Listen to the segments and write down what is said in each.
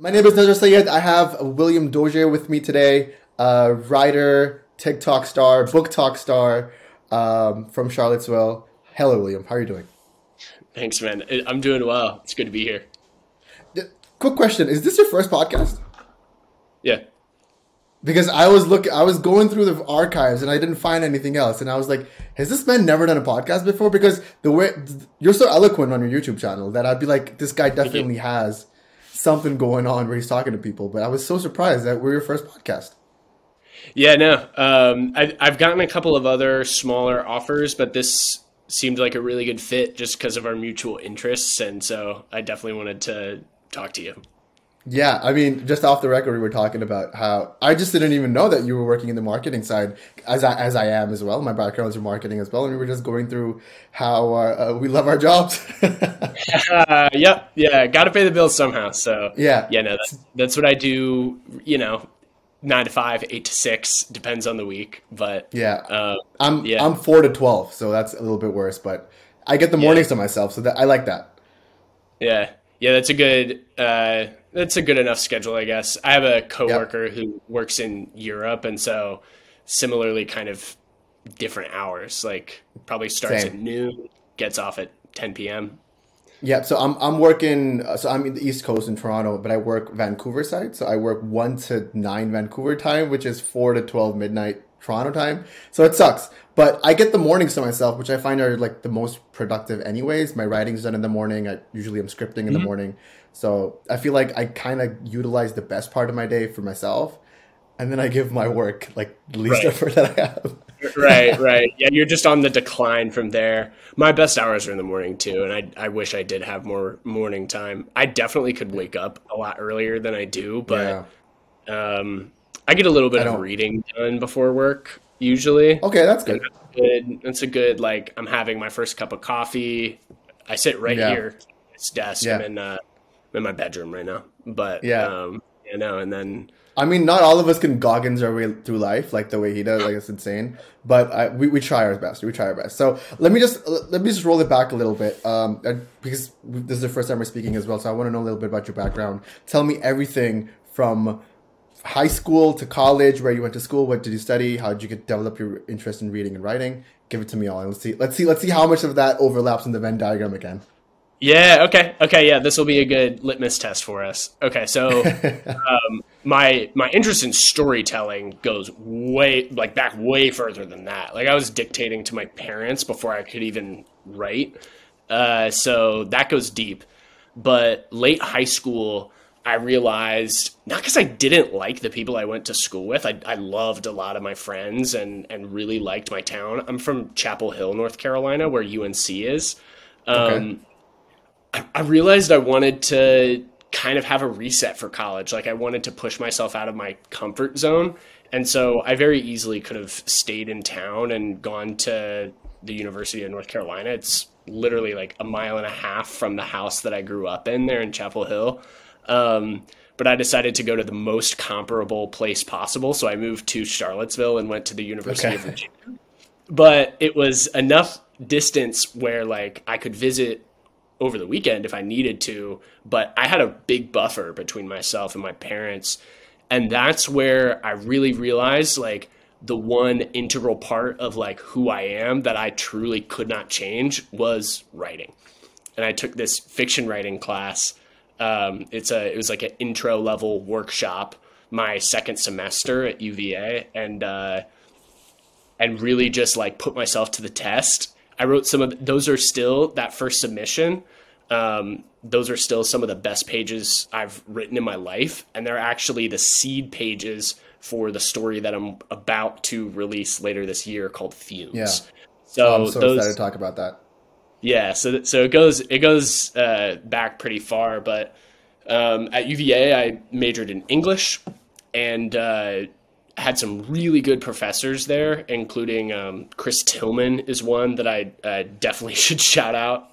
My name is Nazar Sayed. I have William Dozier with me today, writer, TikTok star, book talk star from Charlottesville. Hello, William. How are you doing? Thanks, man. I'm doing well. It's good to be here. D- Quick question: is this your first podcast? Yeah. Because I was going through the archives and I didn't find anything else, and I was like, has this man never done a podcast before? Because the way you're so eloquent on your YouTube channel that I'd be like, this guy Thank you. definitely has something going on where he's talking to people. But I was so surprised that we're your first podcast. Yeah, no. I've gotten a couple of other smaller offers, but this seemed like a really good fit just because of our mutual interests, and so I definitely wanted to talk to you. Yeah, I mean, just off the record, we were talking about how I just didn't even know that you were working in the marketing side, as I am as well. My background is in marketing as well, and we were just going through how we love our jobs. Yep. Yeah. Got to pay the bills somehow. So Yeah, yeah, no, that's what I do. 9 to 5, 8 to 6, depends on the week. But yeah. yeah, I'm 4 to 12, so that's a little bit worse. But I get the yeah, mornings to myself, so that I like that. yeah, yeah. That's a good enough schedule, I guess. I have a Yep, coworker who works in Europe, and so similarly, kind of different hours. Like probably starts at same. noon, gets off at 10 p.m. Yeah, so I'm working. So I'm in the East Coast in Toronto, but I work Vancouver side. So I work 1 to 9 Vancouver time, which is 4 to 12 midnight Toronto time. So it sucks, but I get the mornings to myself, which I find are like the most productive, anyways. My writing's done in the morning. I usually am scripting in the Mhm. morning, so I feel like I kind of utilize the best part of my day for myself, and then I give my work like the least Right. effort that I have. Right, right. Yeah, you're just on the decline from there. My best hours are in the morning too, and I wish I did have more morning time. I definitely could wake up a lot earlier than I do, but Yeah, um, I get a little bit I of don't. reading done before work usually, Okay, that's and good. that's good. That's a good like I'm having my first cup of coffee. I sit right Yeah, here at this desk. yeah, I'm in my bedroom right now, but yeah. and then I mean, not all of us can Goggins our way through life like the way he does. Like it's insane, but we try our best. We try our best. So let me just roll it back a little bit, because this is the first time we're speaking as well. So I want to know a little bit about your background. Tell me everything from high school to college, where you went to school, what did you study, how did you develop your interest in reading and writing. Give it to me all, and let's see how much of that overlaps in the Venn diagram again. yeah, okay, okay, yeah, this will be a good litmus test for us. Okay, so my interest in storytelling goes way like back way further than that. Like I was dictating to my parents before I could even write. So that goes deep. But late high school, I realized not because I didn't like the people I went to school with. I loved a lot of my friends and really liked my town. I'm from Chapel Hill, North Carolina, where UNC is. Okay. Um, I realized I wanted to kind of have a reset for college. Like I wanted to push myself out of my comfort zone. And so I very easily could have stayed in town and gone to the University of North Carolina. It's literally like a mile and a half from the house that I grew up in there in Chapel Hill. But I decided to go to the most comparable place possible. So I moved to Charlottesville and went to the University Okay. of Virginia. But it was enough distance where like I could visit over the weekend if I needed to, but I had a big buffer between myself and my parents. And that's where I really realized like the one integral part of like who I am that I truly could not change was writing. And I took this fiction writing class. It was like an intro level workshop my second semester at UVA, and really just like put myself to the test. I wrote some of those are still that first submission. Those are still some of the best pages I've written in my life, and they're actually the seed pages for the story that I'm about to release later this year called Yeah. Fumes. Oh, I'm So so excited to those, talk about that. yeah, so it goes back pretty far, but at UVA I majored in English and had some really good professors there, including Chris Tillman is one that I definitely should shout out.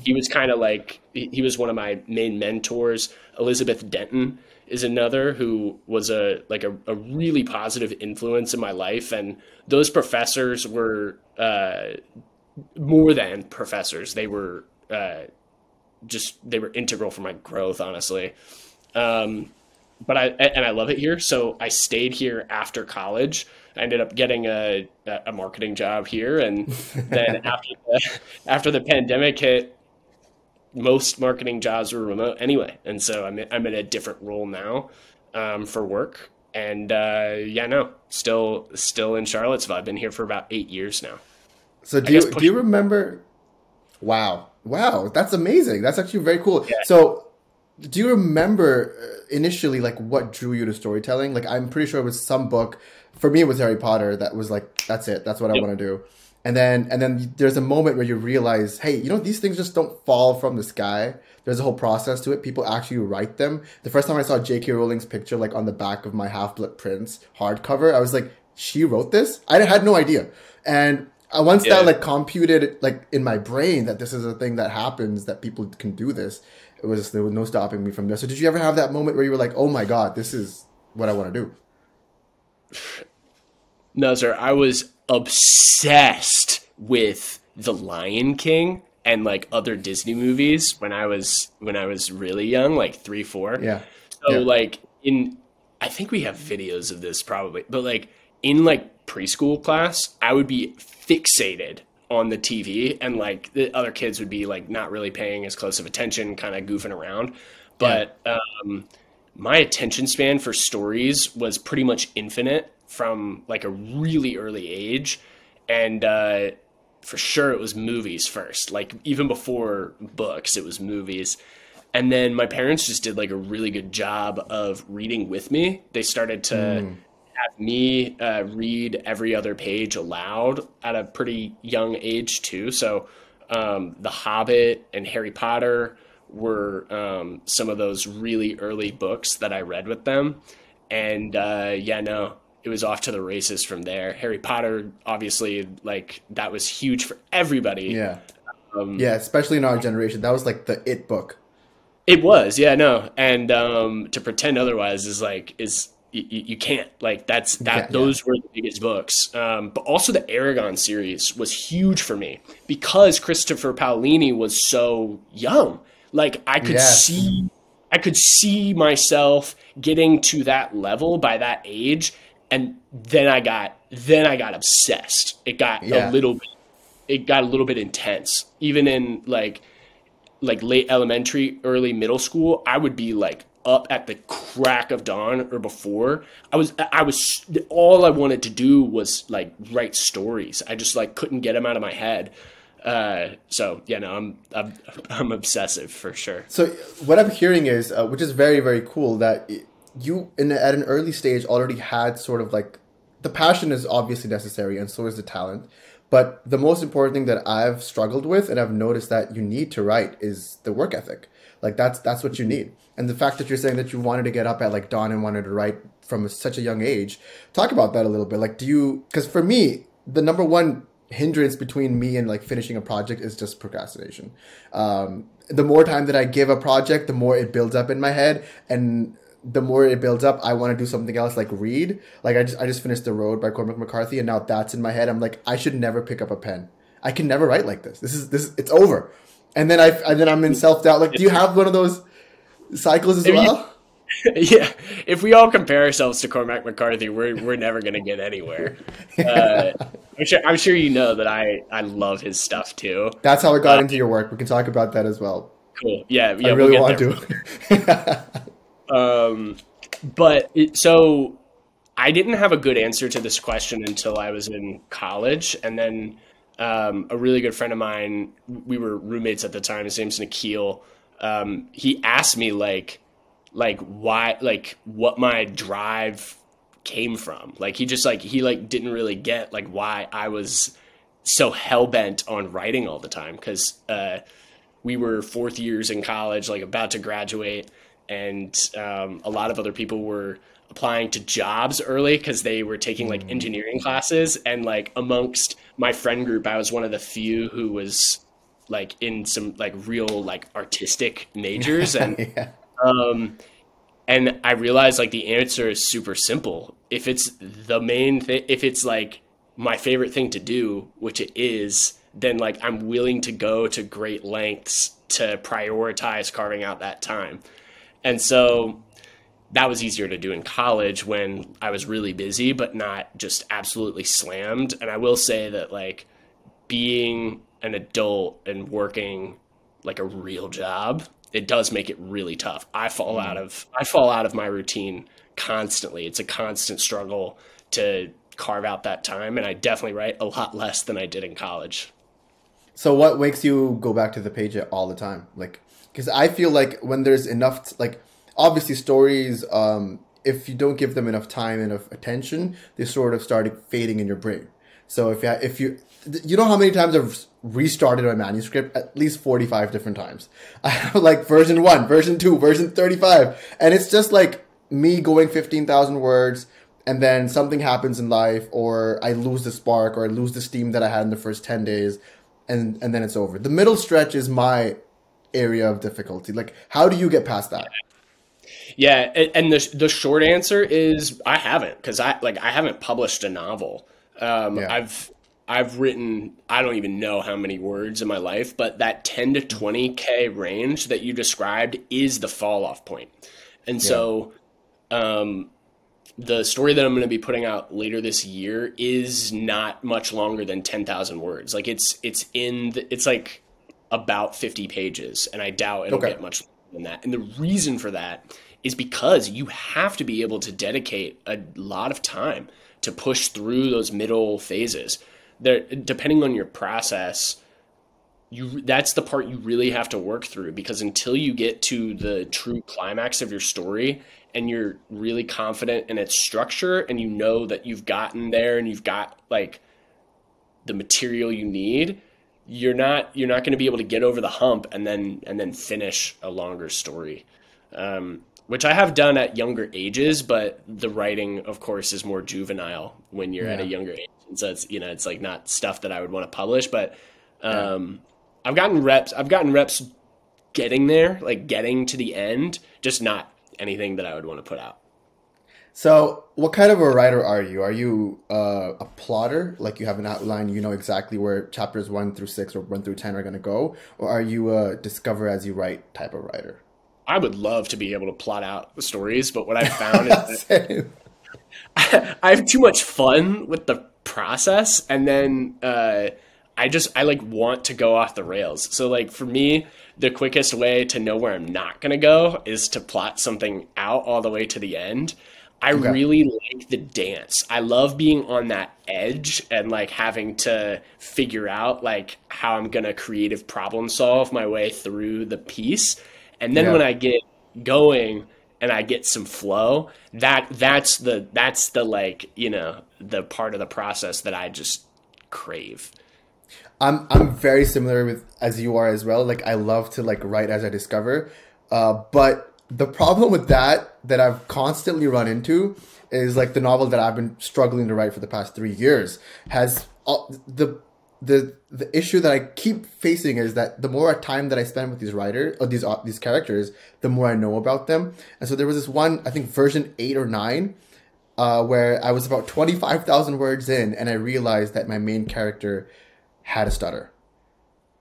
He was kind of like he was one of my main mentors. Elizabeth Denton is another who was a really positive influence in my life, and those professors were more than professors. They were just they were integral for my growth, honestly. But I love it here. So I stayed here after college. I ended up getting a marketing job here, and then after the pandemic hit, most marketing jobs were remote anyway, and so I'm in a different role now for work. And yeah, no, still in Charlottesville. I've been here for about 8 years now. So I guess do you remember? Wow, wow, that's amazing. That's actually very cool. yeah, So do you remember initially like what drew you to storytelling? Like I'm pretty sure it was some book. For me, it was Harry Potter. That was like that's it. That's what I yep, want to do. And then there's a moment where you realize, hey, these things just don't fall from the sky. There's a whole process to it. People actually write them. The first time I saw J.K. Rowling's picture like on the back of my Half-Blood Prince hardcover, I was like, she wrote this? I had no idea. And once that yeah. like computed like in my brain that this is a thing that happens, that people can do this, there was no stopping me from there. So did you ever have that moment where you were like, oh my God, this is what I want to do? Nazar, I was obsessed with The Lion King and like other Disney movies when I was really young, like 3, 4. Yeah. So Yeah. like in I think we have videos of this probably, but like in like preschool class, I would be fixated on the TV, and like the other kids would be like not really paying as close of attention, kind of goofing around. Yeah. But my attention span for stories was pretty much infinite from like a really early age. And for sure it was movies first. Like even before books, it was movies. And then my parents just did like a really good job of reading with me. They started to have me read every other page aloud at a pretty young age too. So The Hobbit and Harry Potter were some of those really early books that I read with them. And yeah, no, it was off to the races from there. Harry Potter, obviously, like that was huge for everybody. Yeah. Yeah, especially in our generation. That was like the it book. It was, yeah, no, and to pretend otherwise is you can't like Yeah, yeah. those were the biggest books. But also the Aragon series was huge for me because Christopher Paolini was so young. Like Yes. I could see myself getting to that level by that age, and then I got obsessed. Yeah. It got a little bit intense, even in like late elementary, early middle school. I would be like up at the crack of dawn or before. I was all I wanted to do was like write stories. I just like couldn't get them out of my head. So yeah, no, I'm obsessive for sure. So what I'm hearing is, which is very, very cool, that you at an early stage already had sort of like the passion is obviously necessary, and so is the talent. But the most important thing that I've struggled with, and I've noticed that you need to write, is the work ethic. Like that's what you need. And the fact that you're saying that you wanted to get up at like dawn and wanted to write from such a young age, talk about that a little bit. Like, because for me, the number one hindrance between me and like finishing a project is just procrastination. The more time that I give a project, the more it builds up in my head, and the more it builds up, I want to do something else, like read. Like I just finished The Road by Cormac McCarthy, and now that's in my head. I'm like, I should never pick up a pen. I can never write like this. This it's over. And then I'm in self doubt. Like, do you have one of those cycles as If you, well? yeah, if we all compare ourselves to Cormac McCarthy, we're never gonna get anywhere. Uh, I'm sure you know that I love his stuff too. That's how I got into your work. We can talk about that as well. Cool. Yeah, I yeah, we'll really get want there. to. So I didn't have a good answer to this question until I was in college, and then a really good friend of mine, we were roommates at the time. His name's Nikhil. He asked me like why, like what my drive came from. Like he didn't really get like why I was so hell bent on writing all the time, because we were fourth years in college, like about to graduate, and a lot of other people were applying to jobs early because they were taking like engineering classes, and like amongst my friend group, I was one of the few who was like in some like real like artistic majors, and Yeah. and I realized like the answer is super simple. If it's the main thing, if it's like my favorite thing to do, which it is, then like I'm willing to go to great lengths to prioritize carving out that time. And so that was easier to do in college when I was really busy, but not just absolutely slammed. And I will say that like being an adult and working like a real job, it does make it really tough. I fall out of my routine constantly. It's a constant struggle to carve out that time, and I definitely write a lot less than I did in college. So what makes you go back to the page all the time? Like, because I feel like when there's enough, like, obviously stories, if you don't give them enough time, enough attention, they sort of start fading in your brain. So you know how many times I've restarted my manuscript? At least 45 different times. I have like version 1, version 2, version 35. And it's just like me going 15,000 words, and then something happens in life, or I lose the spark, or I lose the steam that I had in the first 10 days, and then it's over. The middle stretch is my area of difficulty. Like, how do you get past that? Yeah, and the short answer is I haven't, because I haven't published a novel. Yeah. I've written, I don't even know how many words in my life, but that 10 to 20K range that you described is the fall off point. And so the story that I'm going to be putting out later this year is not much longer than 10,000 words. Like it's like about 50 pages, and I doubt it'll get much longer than that. And the reason for that is because you have to be able to dedicate a lot of time to push through those middle phases. There, depending on your process, that's the part you really have to work through, because until you get to the true climax of your story and you're really confident in its structure and you know that you've gotten there and you've got like the material you need, you're not going to be able to get over the hump and then finish a longer story. Which I have done at younger ages, but the writing, of course, is more juvenile when you're at a younger age. And so it's like not stuff that I would want to publish, but I've gotten reps getting there, like getting to the end, just not anything that I would want to put out. So what kind of a writer are you? Are you a plotter? Like you have an outline, you know exactly where chapters 1 through 6 or 1 through 10 are going to go? Or are you a discover as you write type of writer? I would love to be able to plot out the stories, but what I've found is that I have too much fun with the process, and then I like want to go off the rails. So like for me, the quickest way to know where I'm not going to go is to plot something out all the way to the end. I really like the dance. I love being on that edge and like having to figure out like how I'm going to creative problem solve my way through the piece. And then when I get going and I get some flow, that's the like, you know, the part of the process that I just crave. I'm very similar with as you are as well. Like I love to like write as I discover, but the problem with that I've constantly run into is like the novel that I've been struggling to write for the past 3 years has the issue that I keep facing is that the more time that I spend with these writers or these characters, the more I know about them. And so there was this one, I think version 8 or 9, where I was about 25,000 words in, and I realized that my main character had a stutter.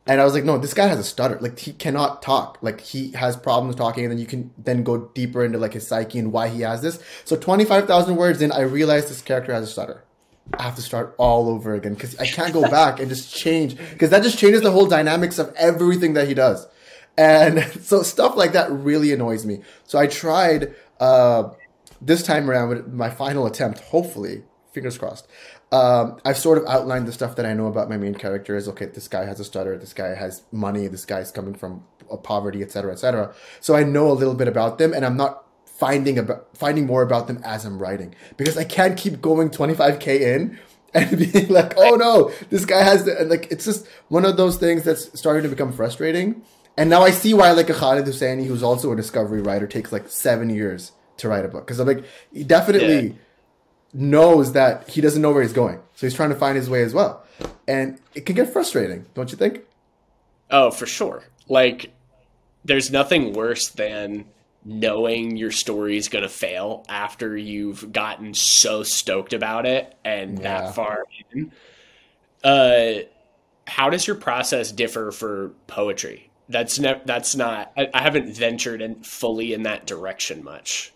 And I was like, no, this guy has a stutter. Like he cannot talk. Like he has problems talking, and then you can then go deeper into like his psyche and why he has this. So 25,000 words in, I realized this character has a stutter. I have to start all over again because I can't go back and just change, because that just changes the whole dynamics of everything that he does. And so stuff like that really annoys me. So I tried this time around with my final attempt, hopefully, fingers crossed. I've sort of outlined the stuff that I know about my main character is, okay, this guy has a stutter, this guy has money, this guy's coming from poverty, etc., etc. So I know a little bit about them, and I'm not finding more about them as I'm writing, because I can't keep going 25K in and being like, oh no, this guy has and like, it's just one of those things that's starting to become frustrating. And now I see why like a Khaled Hosseini, who's also a discovery writer, takes like 7 years to write a book, because I'm like, he definitely knows that he doesn't know where he's going, so he's trying to find his way as well, and it can get frustrating, don't you think? Oh, for sure. Like there's nothing worse than knowing your story is going to fail after you've gotten so stoked about it and that far in. How does your process differ for poetry? That's not. I haven't ventured in fully in that direction much.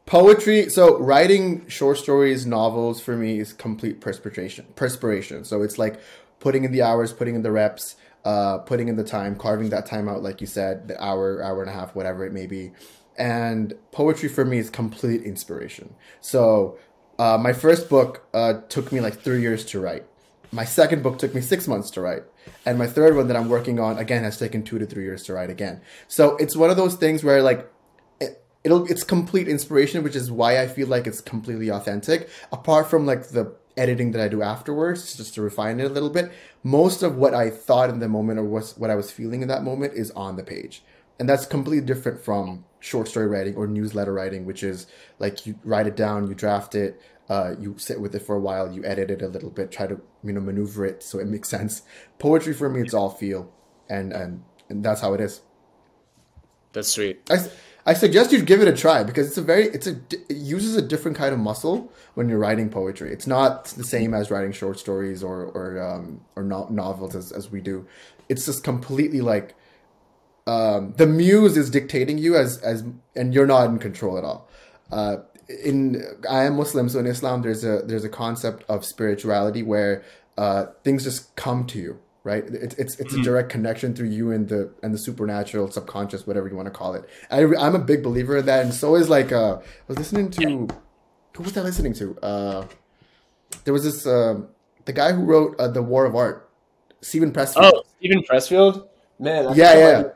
Poetry, so writing short stories, novels for me is complete perspiration. So it's like putting in the hours, putting in the reps, putting in the time, carving that time out, like you said, the hour and a half, whatever it may be. And poetry for me is complete inspiration. So my first book took me like 3 years to write. My second book took me 6 months to write. And my third one that I'm working on, again, has taken 2 to 3 years to write again. So it's one of those things where like, it's complete inspiration, which is why I feel like it's completely authentic. Apart from like the editing that I do afterwards, just to refine it a little bit, most of what I thought in the moment or what I was feeling in that moment is on the page. And that's completely different from short story writing or newsletter writing, which is like you write it down, you draft it, you sit with it for a while, you edit it a little bit, try to maneuver it so it makes sense. Poetry for me, it's all feel, and that's how it is. That's sweet. I suggest you give it a try because it uses a different kind of muscle when you're writing poetry. It's not the same as writing short stories or novels as we do. It's just completely like the muse is dictating you and you're not in control at all. I am Muslim, so in Islam there's a concept of spirituality where things just come to you. Right, it's a direct connection through you and the supernatural, subconscious, whatever you want to call it. I'm a big believer in that, and so is like I was listening to who was I listening to? There was this the guy who wrote The War of Art, Stephen Pressfield. Oh, Stephen Pressfield, man. Yeah.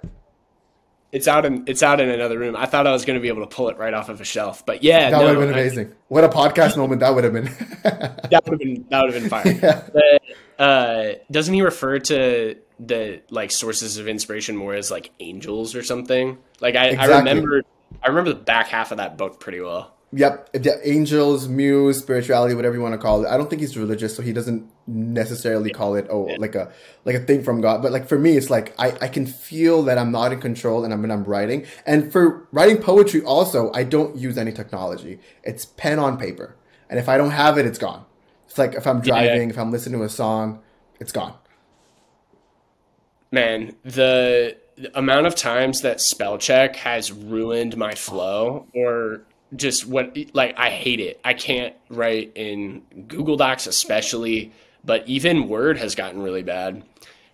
It's out in another room. I thought I was going to be able to pull it right off of a shelf, but yeah, that would have been amazing. What a podcast moment that would have been. That would have been fire. Yeah. But, doesn't he refer to the like sources of inspiration more as like angels or something? Like exactly. I remember the back half of that book pretty well. Yep, the angels, muse, spirituality, whatever you want to call it. I don't think he's religious, so he doesn't necessarily call it like a thing from God. But like for me, it's like I can feel that I'm not in control, and I'm writing. And for writing poetry, also, I don't use any technology. It's pen on paper, and if I don't have it, it's gone. It's like if I'm driving, if I'm listening to a song, it's gone. Man, the amount of times that spell check has ruined my flow or just I hate it. I can't write in Google Docs especially, but even Word has gotten really bad.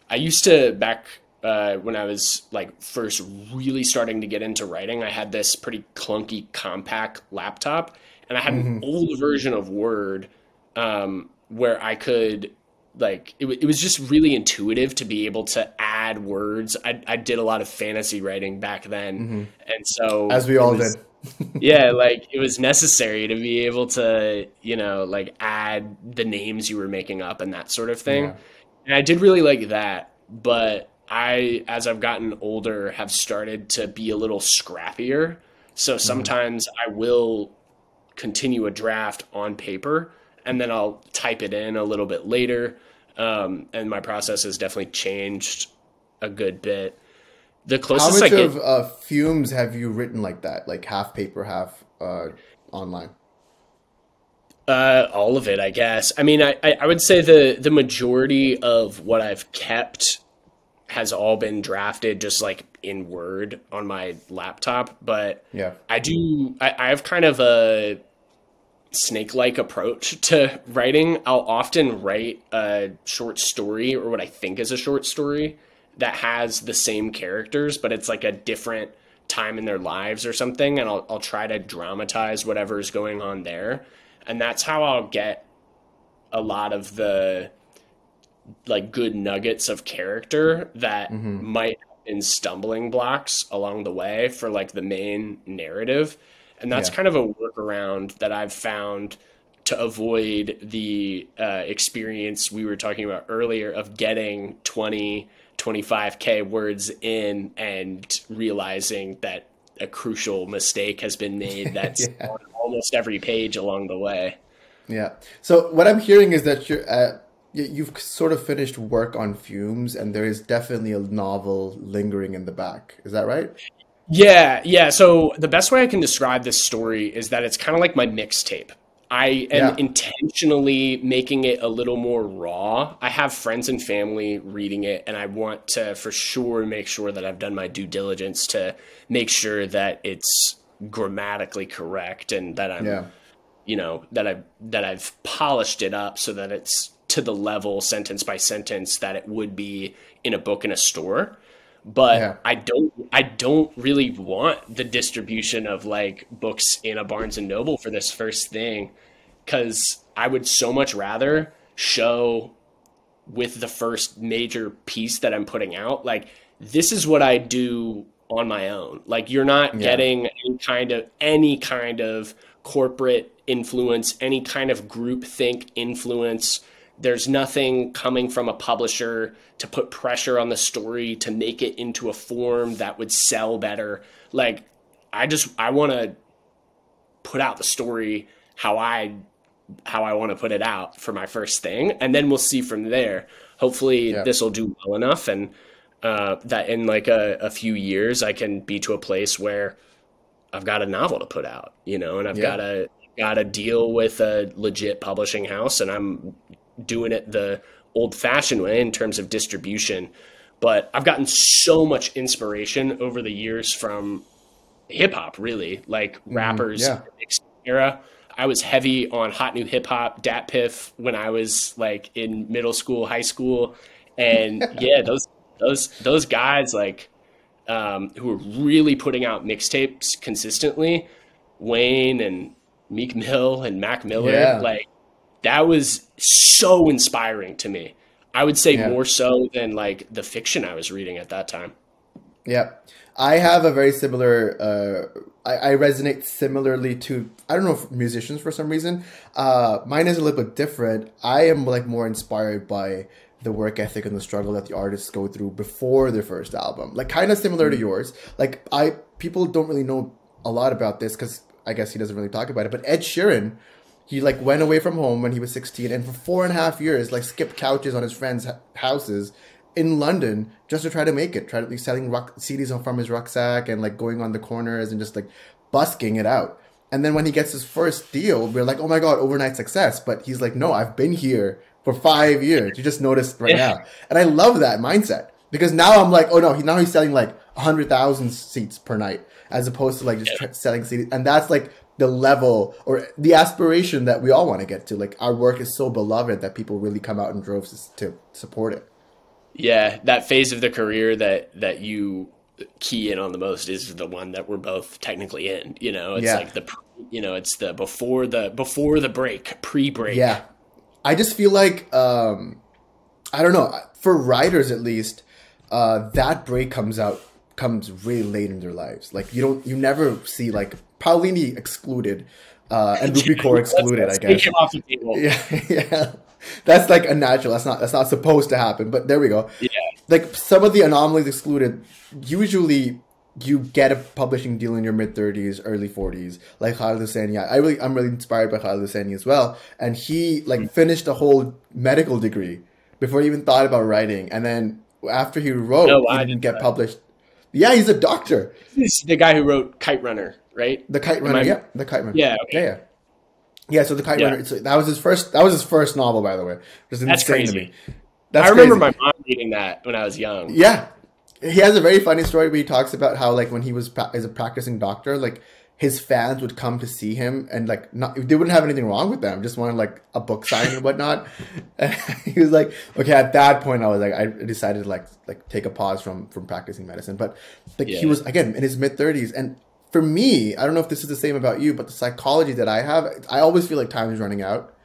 I used to, back when I was like first really starting to get into writing, I had this pretty clunky compact laptop, and I had an old version of Word where I could it was just really intuitive to be able to add words. I did a lot of fantasy writing back then, and so as we all did. Yeah, like it was necessary to be able to, add the names you were making up and that sort of thing. Yeah. And I did really like that, but as I've gotten older, have started to be a little scrappier. So sometimes I will continue a draft on paper and then I'll type it in a little bit later. And my process has definitely changed a good bit. The closest How much of Fumes have you written like that? Like half paper, half online? All of it, I guess. I mean, I would say the majority of what I've kept has all been drafted just like in Word on my laptop. But yeah, I have kind of a snake-like approach to writing. I'll often write a short story or what I think is a short story that has the same characters, but it's like a different time in their lives or something. And I'll try to dramatize whatever is going on there. And that's how I'll get a lot of the like good nuggets of character that might have been stumbling blocks along the way for like the main narrative. And that's kind of a workaround that I've found to avoid the experience we were talking about earlier of getting 25K words in and realizing that a crucial mistake has been made that's on almost every page along the way. Yeah. So what I'm hearing is that you've sort of finished work on Fumes, and there is definitely a novel lingering in the back. Is that right? Yeah. So the best way I can describe this story is that it's kind of like my mixtape. I am intentionally making it a little more raw. I have friends and family reading it, and I want to for sure make sure that I've done my due diligence to make sure that it's grammatically correct and that I'm, that I've polished it up so that it's to the level sentence by sentence that it would be in a book in a store. But I don't really want the distribution of like books in a Barnes and Noble for this first thing, because I would so much rather show with the first major piece that I'm putting out, like, this is what I do on my own. Like, you're not getting any kind of corporate influence, any kind of groupthink influence. There's nothing coming from a publisher to put pressure on the story to make it into a form that would sell better. Like, I want to put out the story how I want to put it out for my first thing. And then we'll see from there. Hopefully this will do well enough. And that in like a few years, I can be to a place where I've got a novel to put out, and I've got to deal with a legit publishing house, and I'm doing it the old-fashioned way in terms of distribution. But I've gotten so much inspiration over the years from hip-hop, really, like rappers era. I was heavy on hot new hip-hop, Dat Piff, when I was like in middle school, high school. And those guys like who were really putting out mixtapes consistently, Wayne and Meek Mill and Mac Miller, like, that was so inspiring to me. I would say more so than like the fiction I was reading at that time. Yeah. I have a very similar, I resonate similarly to, I don't know if musicians for some reason. Mine is a little bit different. I am like more inspired by the work ethic and the struggle that the artists go through before their first album. Like, kind of similar to yours. Like, people don't really know a lot about this because I guess he doesn't really talk about it. But Ed Sheeran, he like went away from home when he was 16 and for 4.5 years, like, skipped couches on his friends' houses in London just to try to make it. Try to be selling CDs from his rucksack and like going on the corners and just like busking it out. And then when he gets his first deal, we're like, oh my God, overnight success. But he's like, no, I've been here for 5 years. You just noticed right now. And I love that mindset because now I'm like, oh no, now he's selling like 100,000 seats per night as opposed to like just selling CDs. And that's like the level or the aspiration that we all want to get to. Like, our work is so beloved that people really come out in droves to support it. Yeah, that phase of the career that you key in on the most is the one that we're both technically in. It's like it's the before the break, pre-break. Yeah, I just feel like I don't know, for writers at least, that break comes really late in their lives. Like, you never see, like, Paulini excluded, and Rupi Kaur excluded. I guess. Take him off the table. Yeah. That's like a natural. That's not supposed to happen. But there we go. Yeah. Like, some of the anomalies excluded. Usually, you get a publishing deal in your mid-30s, early 40s. Like Khaled Hosseini. I'm really inspired by Khaled Hosseini as well. And he like finished a whole medical degree before he even thought about writing. And then after he wrote, he didn't get published. Yeah, he's a doctor. He's the guy who wrote Kite Runner, right? The Kite Runner. Yeah, the Kite Runner. Yeah. Okay. Yeah, so the Kite Runner. That was his first novel, by the way. That's insane crazy. To me. I remember my mom reading that when I was young. Yeah, he has a very funny story where he talks about how, like, when he was as a practicing doctor, like, his fans would come to see him and like they wouldn't have anything wrong with them, just wanted like a book signing and whatnot. And he was like, okay, at that point I decided to like take a pause from practicing medicine. But like he was again in his mid-30s, and for me, I don't know if this is the same about you, but the psychology that I have, I always feel like time is running out.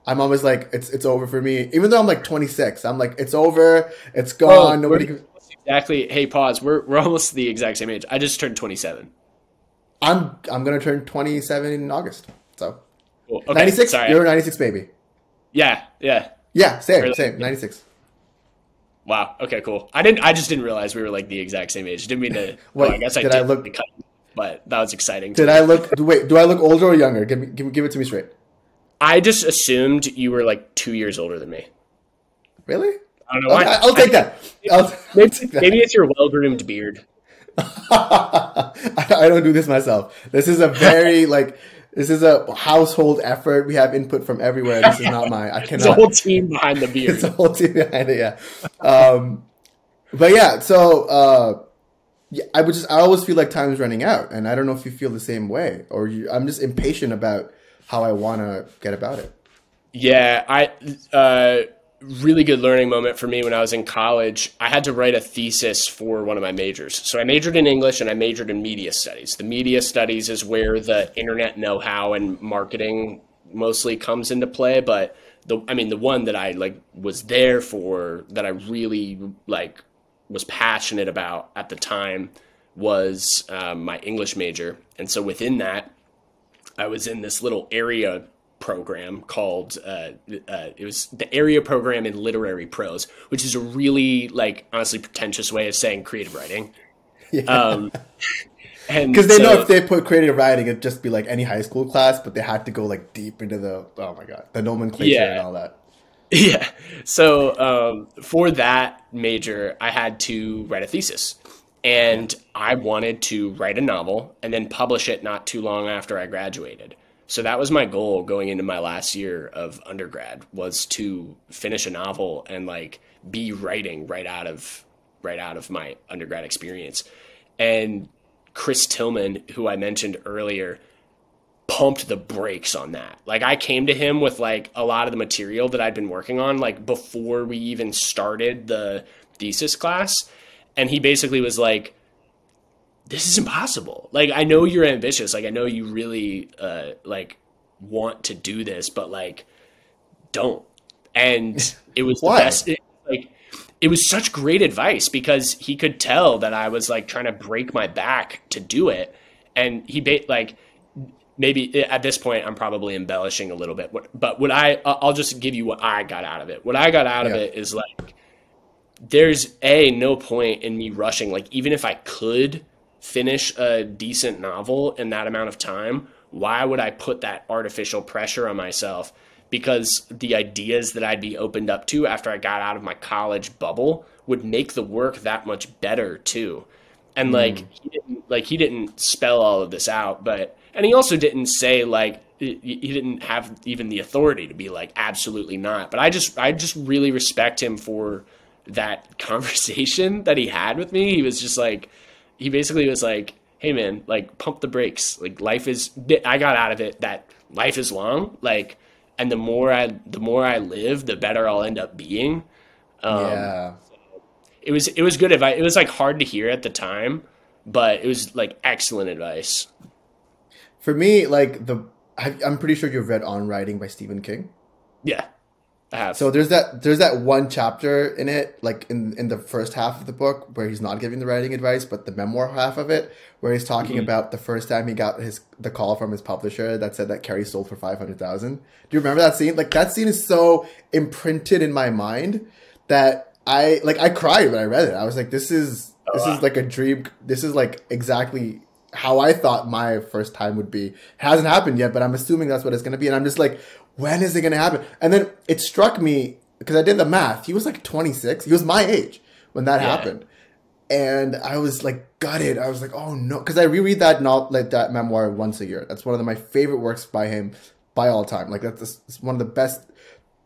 I'm always like, it's over for me. Even though I'm like 26, I'm like, it's over, it's gone. Nobody. Exactly. Hey, pause. We're almost the exact same age. I just turned 27. I'm gonna turn 27 in August. So cool. Okay. 96. Sorry. You're a 96 baby. Yeah. Same. 96. Wow. Okay. Cool. I just didn't realize we were like the exact same age. Didn't mean to. Wait, I guess I did. But that was exciting. Do I look older or younger? Give it to me straight. I just assumed you were like 2 years older than me. Really? I don't know why. I'll take that. Maybe it's your well-groomed beard. I don't do this myself. This is a very like This is a household effort. We have input from everywhere. This is not my. I cannot. It's a whole team behind the beard. It's a whole team behind it. Yeah. But yeah. So yeah, I always feel like time is running out, and I don't know if you feel the same way, or I'm just impatient about how I want to get about it. Yeah, really good learning moment for me when I was in college. I had to write a thesis for one of my majors. So I majored in English and I majored in media studies. The media studies is where the internet know-how and marketing mostly comes into play. But the one that I was there for, that I really was passionate about at the time was my English major. And so within that, I was in this little area program called it was the area program in literary prose, which is a really honestly pretentious way of saying creative writing. Yeah. And because they know if they put creative writing, it'd just be like any high school class, but they had to go deep into the the nomenclature and all that. Yeah. So for that major, I had to write a thesis. And I wanted to write a novel and then publish it not too long after I graduated. So that was my goal going into my last year of undergrad, was to finish a novel and be writing right out of my undergrad experience. And Chris Tillman, who I mentioned earlier, pumped the brakes on that. I came to him with a lot of the material that I'd been working on before we even started the thesis class. And he basically was like, this is impossible. I know you're ambitious. I know you really want to do this, but don't. And it was the best. It was such great advice because he could tell that I was trying to break my back to do it. And he maybe at this point I'm probably embellishing a little bit, but I'll just give you what I got out of it. What I got out of it is there's no point in me rushing. Even if I could finish a decent novel in that amount of time, why would I put that artificial pressure on myself? Because the ideas that I'd be opened up to after I got out of my college bubble would make the work that much better too. And he didn't spell all of this out, and he also didn't say he didn't have even the authority to be absolutely not. But I just really respect him for that conversation that he had with me. He was just he basically was hey man, pump the brakes. I got out of it that life is long, and the more I live, the better I'll end up being. It was good advice. It was hard to hear at the time, but it was excellent advice. For me, I'm pretty sure you've read On Writing by Stephen King. Yeah. I have. So there's that one chapter in it, in the first half of the book, where he's not giving the writing advice, but the memoir half of it, where he's talking about the first time he got the call from his publisher that said that Carrie sold for $500,000. Do you remember that scene? That scene is so imprinted in my mind that I cried when I read it. I was like, this is a dream. This is exactly how I thought my first time would be. It hasn't happened yet, but I'm assuming that's what it's going to be. And I'm just when is it going to happen? And then it struck me, because I did the math. He was 26. He was my age when that happened. And I was gutted. I was oh no. Because I reread that that memoir once a year. That's one of my favorite works by him by all time. That's one of the best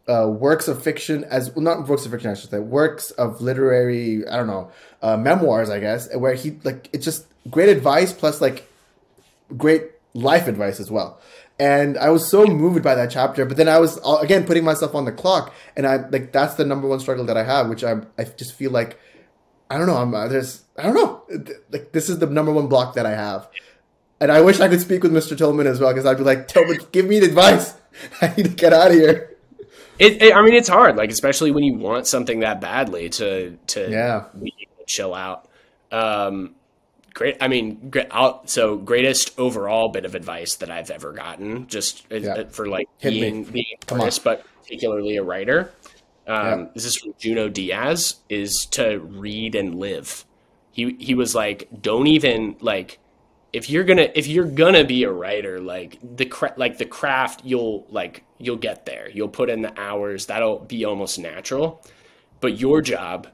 works of fiction, not works of fiction, I should say, works of literary, I don't know, memoirs, I guess, where he, it's just great advice plus great life advice as well. And I was so moved by that chapter, but then I was again putting myself on the clock, and that's the number one struggle that I have, which I just feel I don't know, this is the number one block that I have, and I wish I could speak with Mr. Tillman as well, because I'd be Tillman, give me advice. I need to get out of here. It's hard, especially when you want something that badly to be able to chill out. Great. So greatest overall bit of advice that I've ever gotten, just for being an artist, but particularly a writer. This is from Junot Diaz, is to read and live. He was don't even if you're gonna be a writer, the craft, you'll get there. You'll put in the hours. That'll be almost natural. But your job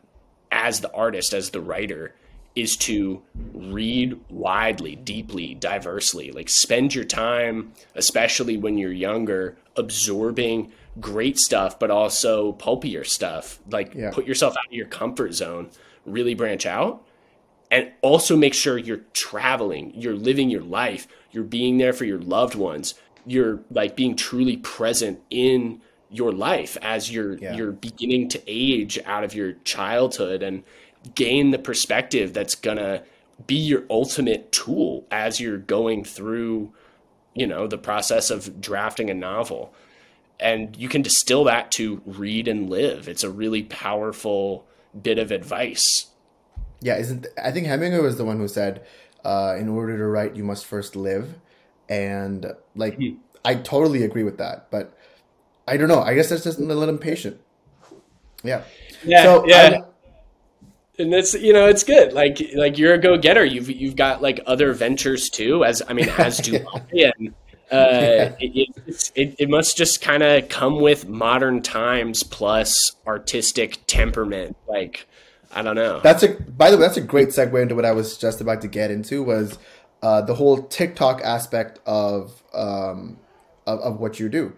as the artist, as the writer, is to read widely, deeply, diversely. Like spend your time, especially when you're younger, absorbing great stuff, but also pulpier stuff. Like put yourself out of your comfort zone, really branch out. And also make sure you're traveling, you're living your life, you're being there for your loved ones, you're like being truly present in your life as you're beginning to age out of your childhood and gain the perspective that's gonna be your ultimate tool as you're going through, you know, the process of drafting a novel. And you can distill that to read and live. It's a really powerful bit of advice. Yeah, I think Hemingway was the one who said, in order to write, you must first live. And like, I totally agree with that. But I don't know. I guess that's just a little impatient. Yeah. Yeah. So, yeah. And that's, you know, it's good. Like you're a go-getter. You've got like other ventures too, as do I. And it must just kind of come with modern times plus artistic temperament. Like, I don't know. By the way, that's a great segue into what I was just about to get into was the whole TikTok aspect of what you do.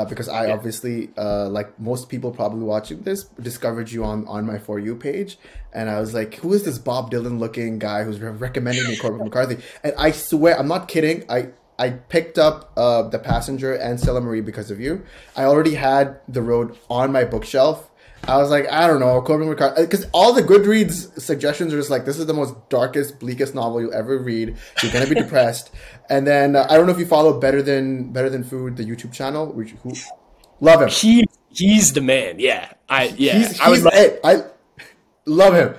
Because I obviously, like most people probably watching this, discovered you on my For You page. And I was like, who is this Bob Dylan looking guy who's recommending me Cormac McCarthy? And I swear, I'm not kidding. I picked up The Passenger and Stella Marie because of you. I already had The Road on my bookshelf. I was like, I don't know, Cormac McCarthy, because all the Goodreads suggestions are just like, this is the most darkest, bleakest novel you'll ever read. You're gonna be depressed. And then I don't know if you follow Better Than Food, the YouTube channel. Who love him. He's the man. Yeah, I love him.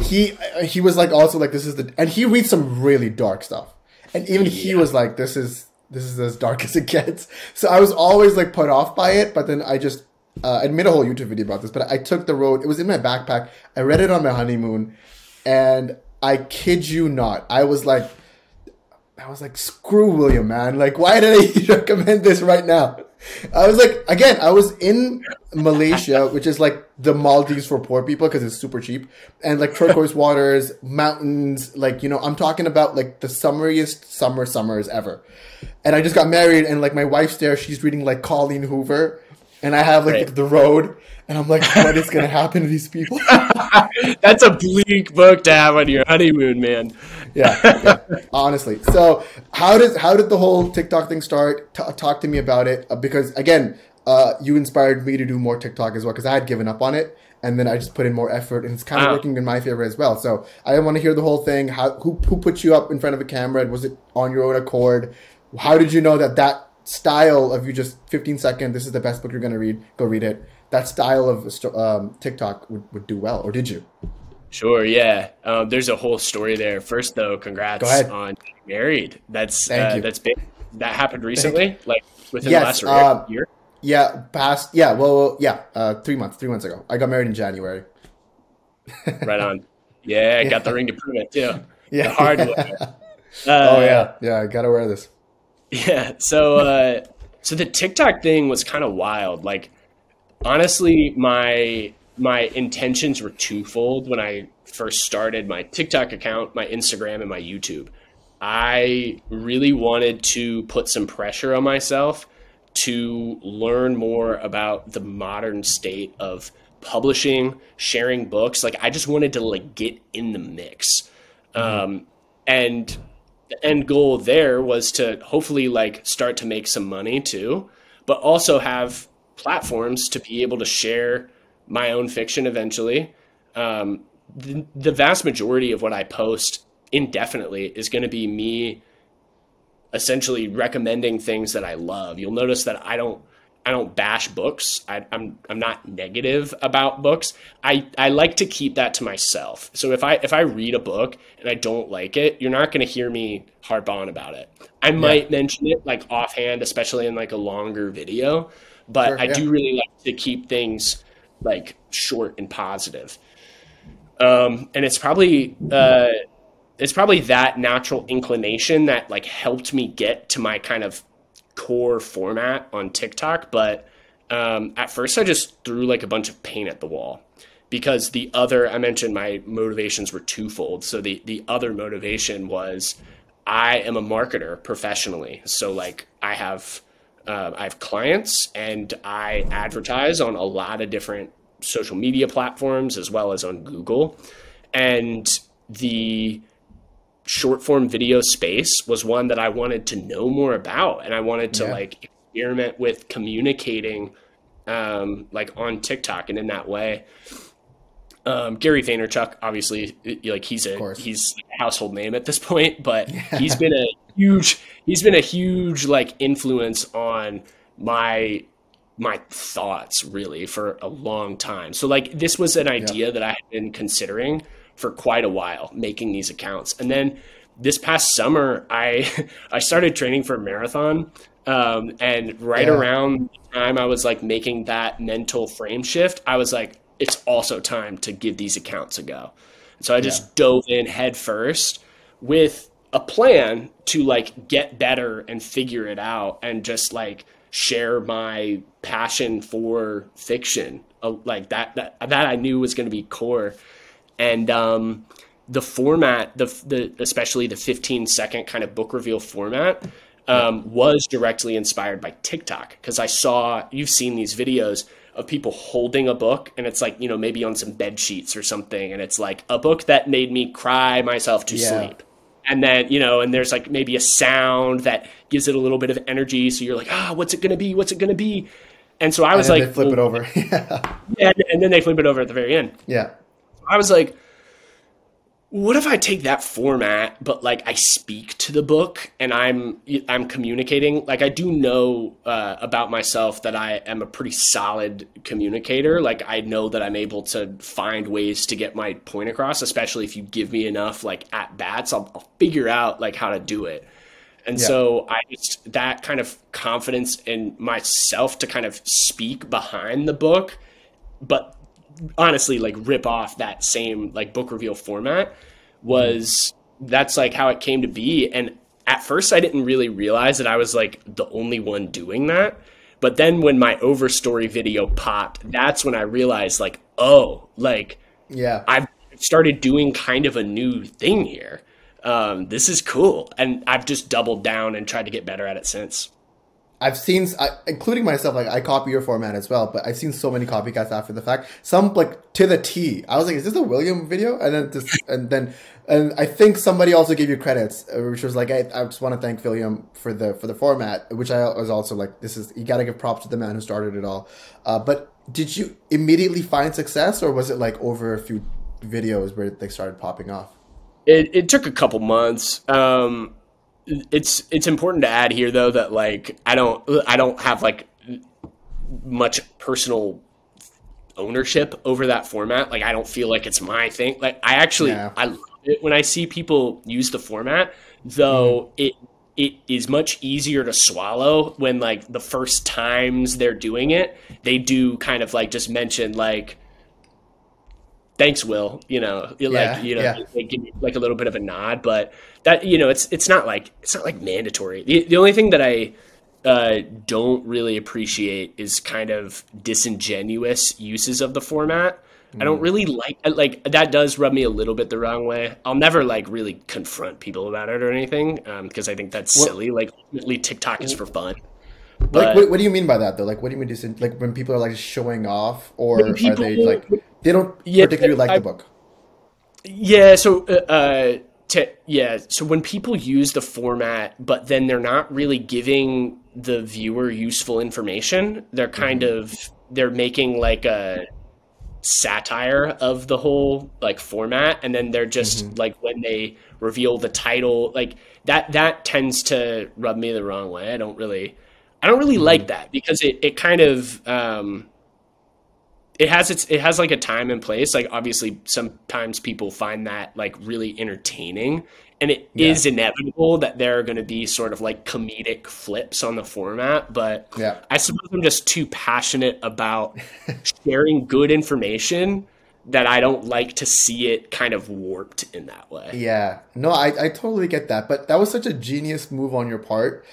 He was like also like and he reads some really dark stuff, and even he was like, this is as dark as it gets. So I was always like put off by it, but then I made a whole YouTube video about this, but I took The Road. It was in my backpack. I read it on my honeymoon, and I kid you not, I was like, screw William, man. Like, why did I recommend this right now? I was like, again, I was in Malaysia, which is like the Maldives for poor people because it's super cheap, and like turquoise waters, mountains, like, you know, I'm talking about like the summeriest summers ever. And I just got married, and like my wife's there, she's reading like Colleen Hoover. And I have like The Road, and I'm like, what is going to happen to these people? That's a bleak book to have on your honeymoon, man. Yeah, honestly. So how did the whole TikTok thing start? Talk to me about it, because again, you inspired me to do more TikTok as well, because I had given up on it, and then I just put in more effort, and it's kind of working in my favor as well. So I want to hear the whole thing. Who put you up in front of a camera? Was it on your own accord? How did you know that style of you just 15 seconds, this is the best book you're going to read, go read it, that style of TikTok would do well? Or did you? Sure, yeah. There's a whole story there. First though, congrats on getting married. That's big. That happened recently, like within the last year? Yeah, 3 months ago. I got married in January. Right on. Yeah, got the ring to prove it too. Yeah. The hard way. I gotta wear this. Yeah, so the TikTok thing was kind of wild. Like, honestly, my intentions were twofold when I first started my TikTok account, my Instagram, and my YouTube. I really wanted to put some pressure on myself to learn more about the modern state of publishing, sharing books. Like, I just wanted to like get in the mix. And the end goal there was to hopefully like start to make some money too, but also have platforms to be able to share my own fiction eventually. The vast majority of what I post indefinitely is going to be me essentially recommending things that I love. You'll notice that I don't bash books. I'm not negative about books. I like to keep that to myself. So if I read a book and I don't like it, you're not going to hear me harp on about it. I might mention it like offhand, especially in like a longer video, but I do really like to keep things like short and positive. And it's probably that natural inclination that like helped me get to my kind of core format on TikTok. But at first I just threw like a bunch of paint at the wall, because I mentioned my motivations were twofold. So the other motivation was I am a marketer professionally. So like I have clients and I advertise on a lot of different social media platforms as well as on Google. And the short form video space was one that I wanted to know more about. And I wanted to like experiment with communicating like on TikTok and in that way. Gary Vaynerchuk, obviously, like he's a household name at this point, but he's been a huge like influence on my thoughts really for a long time. So like this was an idea that I had been considering for quite a while, making these accounts. And then this past summer, I started training for a marathon. And around the time I was like making that mental frame shift, I was like, it's also time to give these accounts a go. So I just dove in head first with a plan to like get better and figure it out and just like share my passion for fiction, like that I knew was going to be core. And the format, the especially the 15-second kind of book reveal format, was directly inspired by TikTok, because you've seen these videos of people holding a book and it's like, you know, maybe on some bed sheets or something. And it's like a book that made me cry myself to sleep. And then, you know, and there's like maybe a sound that gives it a little bit of energy. So you're like, what's it going to be? What's it going to be? And so I was like, they flip it over. And then they flip it over at the very end. Yeah. I was like, what if I take that format, but like I speak to the book and I'm communicating? Like I do know about myself that I am a pretty solid communicator. Like I know that I'm able to find ways to get my point across, especially if you give me enough like at bats, I'll figure out like how to do it. And so that kind of confidence in myself to kind of speak behind the book, but honestly like rip off that same like book reveal format that's like how it came to be. And at first I didn't really realize that I was like the only one doing that. But then when my overstory video popped, that's when I realized like, I've started doing kind of a new thing here. This is cool. And I've just doubled down and tried to get better at it since. I've seen, including myself, like I copy your format as well, but I've seen so many copycats after the fact. Some like to the T. I was like, is this a William video? And I think somebody also gave you credits, which was like, I just want to thank William for the format, which I was also like, you got to give props to the man who started it all. But did you immediately find success, or was it like over a few videos where they started popping off? It took a couple months. It's important to add here though that like I don't have like much personal ownership over that format. Like I don't feel like it's my thing. Like I love it when I see people use the format, though it is much easier to swallow when like the first times they're doing it, they do kind of like just mention like, thanks, Will, you know, they give you like a little bit of a nod, but that, you know, it's not like mandatory. The only thing that I don't really appreciate is kind of disingenuous uses of the format. I don't really like that does rub me a little bit the wrong way. I'll never like really confront people about it or anything, because I think that's silly. Like ultimately TikTok is for fun. But, like, what do you mean by that though? Like, what do you mean like when people are like showing off, or are they like they don't particularly like the book? Yeah. So so when people use the format, but then they're not really giving the viewer useful information, they're kind of they're making like a satire of the whole like format, and then they're just like when they reveal the title, like that tends to rub me the wrong way. I don't really like that, because it kind of it has like a time and place. Like obviously sometimes people find that like really entertaining, and it is inevitable that there are going to be sort of like comedic flips on the format. But I suppose I'm just too passionate about sharing good information that I don't like to see it kind of warped in that way. Yeah, no, I totally get that. But that was such a genius move on your part.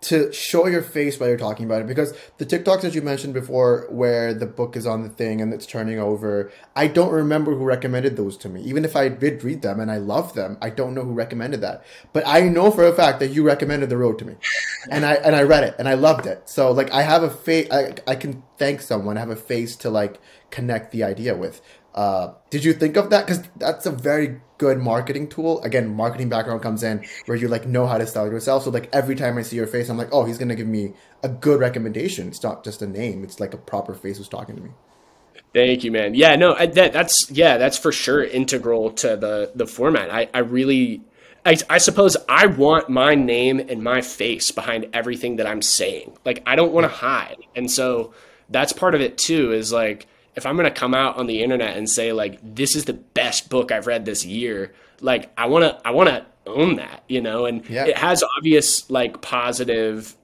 to show your face while you're talking about it, because the TikToks that you mentioned before where the book is on the thing and it's turning over, I don't remember who recommended those to me. Even if I did read them and I love them, I don't know who recommended that. But I know for a fact that you recommended The Road to me. And I read it and I loved it. So like I have a face, I can thank someone, I have a face to like connect the idea with. Did you think of that? Because that's a very good marketing tool. Again, marketing background comes in where you like know how to sell yourself. So like every time I see your face, I'm like, oh, he's gonna give me a good recommendation. It's not just a name; it's like a proper face who's talking to me. Thank you, man. Yeah, no, that's for sure integral to the format. I suppose I want my name and my face behind everything that I'm saying. Like I don't want to hide, and so that's part of it too. Is like, if I'm going to come out on the internet and say like, this is the best book I've read this year, like I want to own that, you know, and it has obvious like positive,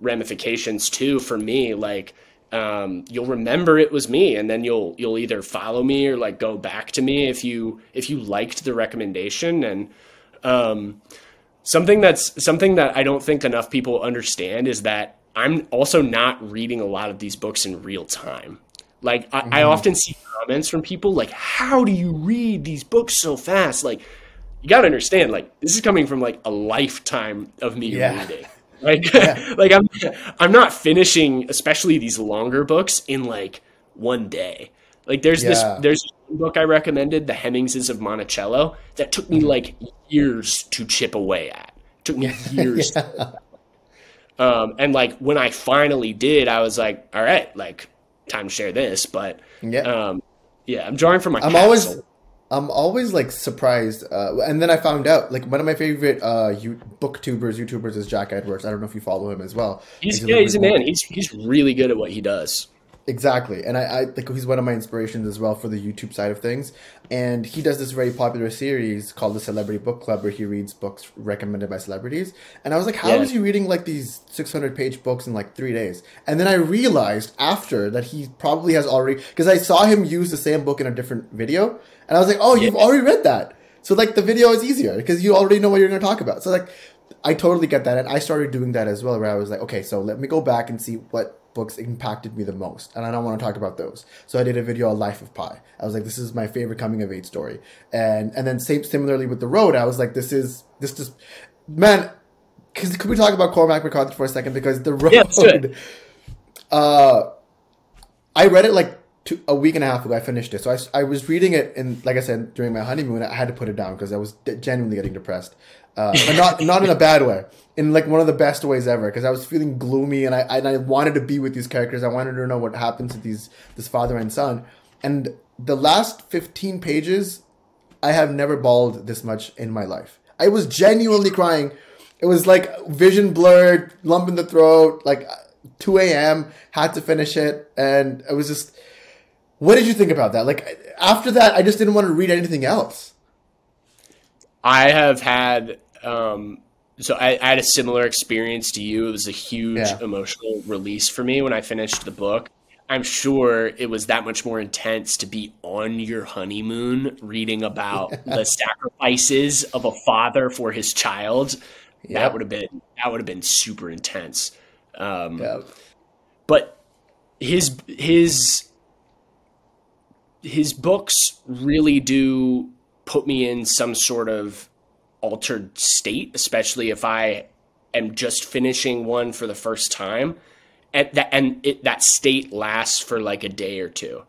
ramifications too, for me. Like, you'll remember it was me, and then you'll either follow me or like go back to me if you liked the recommendation. And, something that I don't think enough people understand is that I'm also not reading a lot of these books in real time. Like I often see comments from people like, how do you read these books so fast? Like, you got to understand, like, this is coming from like a lifetime of me reading. Like, like I'm not finishing, especially these longer books, in like one day. Like there's this book I recommended, The Hemmingses of Monticello, that took me like years to chip away at. It took me years. And like when I finally did, I was like, all right, like, time to share this. But I'm drawing from my castle. I'm always like surprised, and then I found out like one of my favorite YouTubers is Jack Edwards. I don't know if you follow him as well. He's a man. He's really good at what he does. Exactly, and I like he's one of my inspirations as well for the YouTube side of things. And he does this very popular series called the Celebrity Book Club, where he reads books recommended by celebrities. And I was like, how is he reading like these 600-page books in like 3 days? And then I realized after that he probably has already, because I saw him use the same book in a different video, and I was like, oh, you've already read that. So like the video is easier because you already know what you're going to talk about. So like I totally get that, and I started doing that as well, where I was like, okay, so let me go back and see what books impacted me the most, and I don't want to talk about those. So I did a video on Life of Pi. I was like, this is my favorite coming of age story, and then similarly with The Road, I was like, this just man. Could we talk about Cormac McCarthy for a second? Because The Road, I read it like a week and a half ago. I finished it, so I was reading it, and like I said, during my honeymoon, I had to put it down because I was genuinely getting depressed. But not in a bad way, in like one of the best ways ever, because I was feeling gloomy, and I wanted to be with these characters. I wanted to know what happened to this father and son. And the last 15 pages, I have never bawled this much in my life. I was genuinely crying. It was like vision blurred, lump in the throat, like 2 a.m., had to finish it. And it was just, what did you think about that? Like after that, I just didn't want to read anything else. I have had, so I had a similar experience to you. It was a huge emotional release for me when I finished the book. I'm sure it was that much more intense to be on your honeymoon reading about the sacrifices of a father for his child. That would have been super intense. But his books really do put me in some sort of altered state, especially if I am just finishing one for the first time. That state lasts for like a day or two.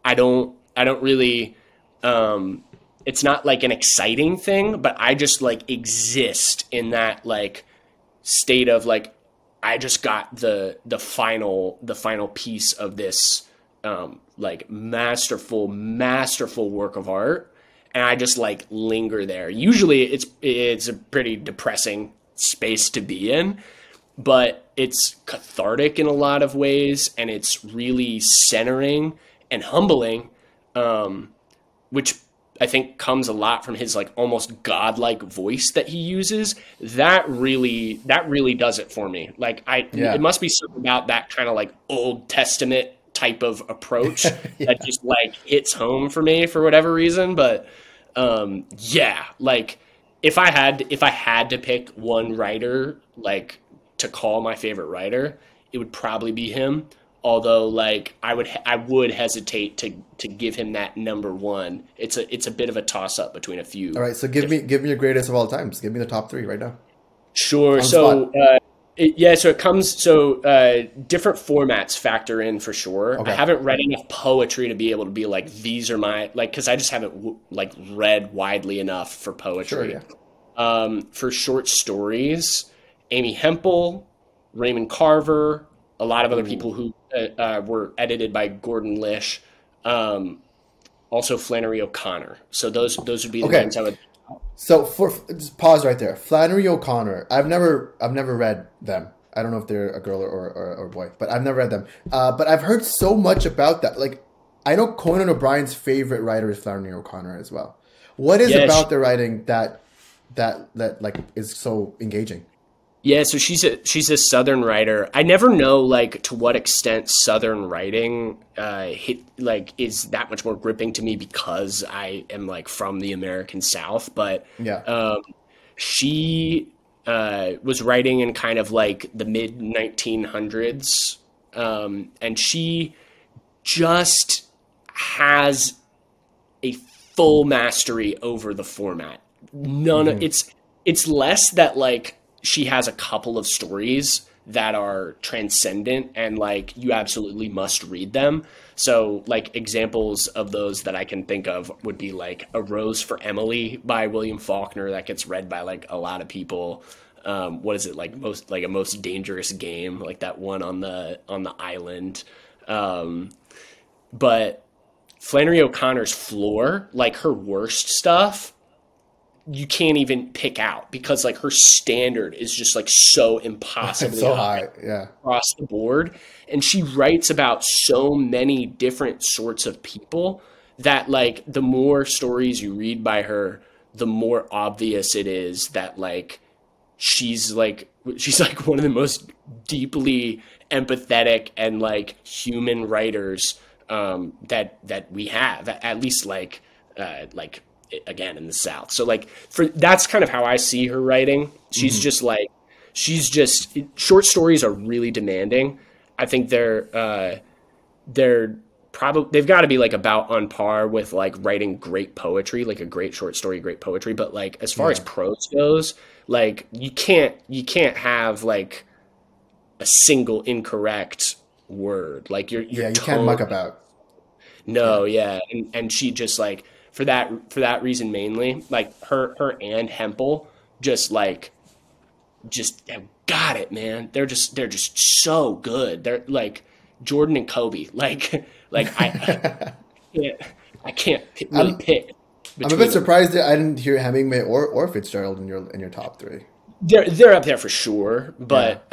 I don't really, it's not like an exciting thing, but I just like exist in that like state of like, I just got the final piece of this, like masterful work of art. And I just like linger there. Usually it's a pretty depressing space to be in, but it's cathartic in a lot of ways, and it's really centering and humbling, which I think comes a lot from his like almost godlike voice that he uses. That really does it for me. Like it must be something about that kind of like Old Testament type of approach that just like hits home for me for whatever reason. But like if I had to pick one writer like to call my favorite writer, it would probably be him. Although, like, I would hesitate to give him that number one. It's a bit of a toss up between a few. All right, so give me your greatest of all time. Just give me the top three right now. Sure. So it comes. So different formats factor in for sure. Okay. I haven't read enough poetry to be able to be like, these are my, like, because I just haven't like read widely enough for poetry. Sure, yeah. For short stories, Amy Hempel, Raymond Carver, a lot of other people who were edited by Gordon Lish, also Flannery O'Connor. So those would be the names I would. So just pause right there. Flannery O'Connor. I've never read them. I don't know if they're a girl or a boy, but I've never read them. But I've heard so much about that. Like, I know Conan O'Brien's favorite writer is Flannery O'Connor as well. What is about the writing that like is so engaging? Yeah, so she's a Southern writer. I never know like to what extent Southern writing is that much more gripping to me because I am like from the American South. But she was writing in kind of like the mid 1900s, and she just has a full mastery over the format. It's less that like she has a couple of stories that are transcendent and like you absolutely must read them. So like examples of those that I can think of would be like A Rose for Emily by William Faulkner that gets read by like a lot of people. What is it like A Most Dangerous Game, like that one on the island. But Flannery O'Connor's floor, like her worst stuff, you can't even pick out because like her standard is just like so impossibly high across the board. And she writes about so many different sorts of people that like the more stories you read by her, the more obvious it is that like she's like one of the most deeply empathetic and like human writers that we have, at least like again in the South. So like that's kind of how I see her writing. She's just short stories are really demanding. I think they've got to be like about on par with like writing great poetry, like a great short story, great poetry. But like as far as prose goes, like you can't have like a single incorrect word. Like you can't muck about. No, and she just like. For that reason mainly, like her and Hempel just have got it, man. They're just so good. They're like Jordan and Kobe. Like I can't really pick. I'm a bit surprised that I didn't hear Hemingway or Fitzgerald in your top three. They're up there for sure, but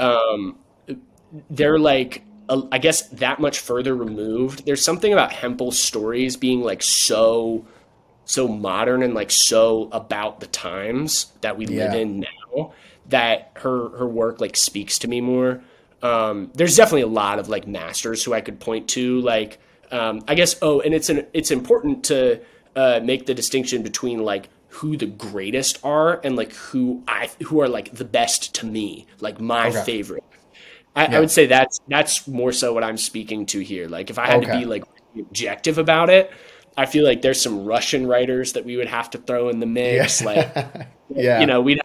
they're like. I guess that much further removed. There's something about Hempel's stories being like so modern and like so about the times that we live in now that her work like speaks to me more. There's definitely a lot of like masters who I could point to, like I guess and it's important to make the distinction between like who the greatest are and like who are like the best to me, like my favorite. I would say that's more so what I'm speaking to here. Like if I had to be like objective about it, I feel like there's some Russian writers that we would have to throw in the mix. Like, you know, we'd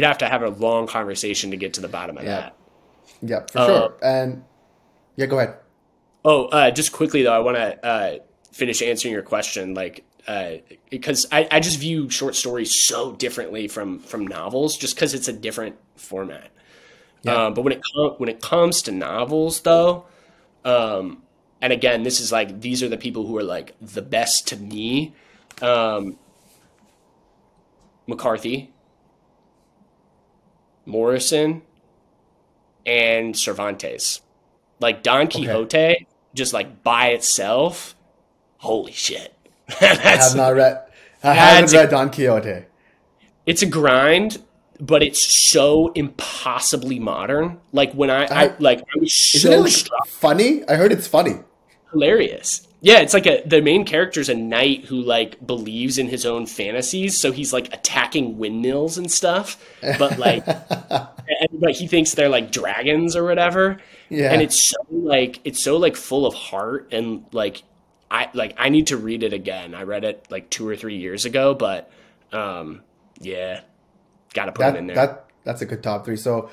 have to have a long conversation to get to the bottom of that. Yeah, for sure. And go ahead. Just quickly though, I want to finish answering your question. Like, because I just view short stories so differently from novels, just because it's a different format. Yeah. But when it comes to novels though, and again, this is like, these are the people who are like the best to me. McCarthy, Morrison, and Cervantes. Like Don Quixote, just like by itself, holy shit. I haven't read Don Quixote. It's a grind, but it's so impossibly modern. Like when I was so funny. I heard it's funny. Hilarious. Yeah, it's like the main character's a knight who like believes in his own fantasies, so he's like attacking windmills and stuff, but like, but he thinks they're like dragons or whatever, and Yeah. it's so like full of heart and like I need to read it again. I read it like 2 or 3 years ago, but yeah, got to put it in there. That's a good top three. So